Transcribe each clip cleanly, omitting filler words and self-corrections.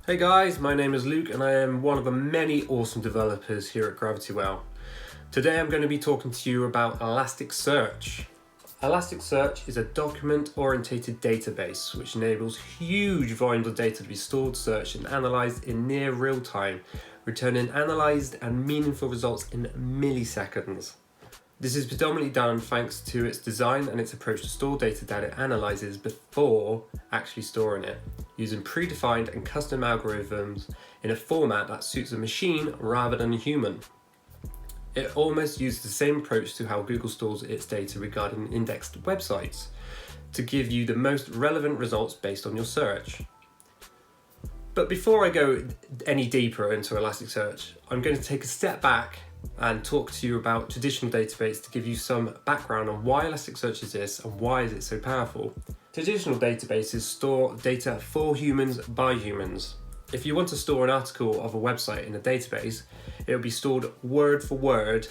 Hey guys, my name is Luke and I am one of the many awesome developers here at Gravitywell. Today I'm going to be talking to you about ElasticSearch. ElasticSearch is a document-oriented database which enables huge volumes of data to be stored, searched and analysed in near real time, returning analysed and meaningful results in milliseconds. This is predominantly done thanks to its design and its approach to store data that it analyses before actually storing it, using predefined and custom algorithms in a format that suits a machine rather than a human. It almost uses the same approach to how Google stores its data regarding indexed websites, to give you the most relevant results based on your search. But before I go any deeper into Elasticsearch, I'm going to take a step back and talk to you about traditional database to give you some background on why Elasticsearch exists and why is it so powerful. Traditional databases store data for humans by humans. If you want to store an article of a website in a database, it will be stored word for word.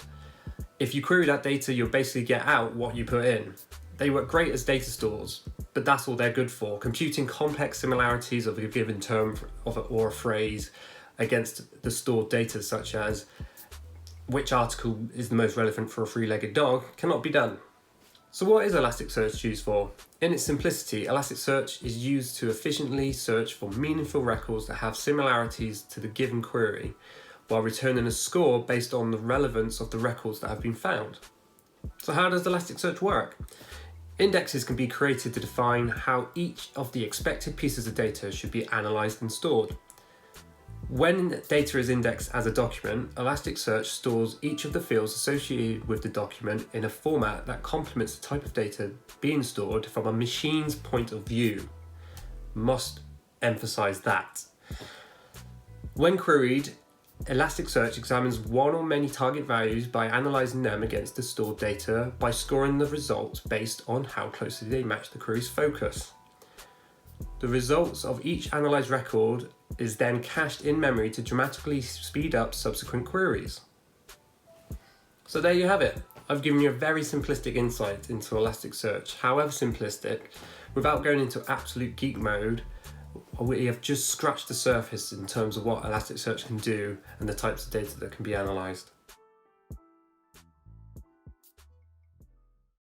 If you query that data, you'll basically get out what you put in. They work great as data stores, but that's all they're good for, computing complex similarities of a given term or a phrase against the stored data, such as which article is the most relevant for a three-legged dog, cannot be done. So what is Elasticsearch used for? In its simplicity, Elasticsearch is used to efficiently search for meaningful records that have similarities to the given query, while returning a score based on the relevance of the records that have been found. So how does Elasticsearch work? Indexes can be created to define how each of the expected pieces of data should be analysed and stored. When data is indexed as a document, Elasticsearch stores each of the fields associated with the document in a format that complements the type of data being stored from a machine's point of view. Must emphasize that. When queried, Elasticsearch examines one or many target values by analysing them against the stored data by scoring the results based on how closely they match the query's focus. The results of each analysed record is then cached in memory to dramatically speed up subsequent queries. So there you have it. I've given you a very simplistic insight into Elasticsearch. However simplistic, without going into absolute geek mode, we have just scratched the surface in terms of what Elasticsearch can do and the types of data that can be analysed.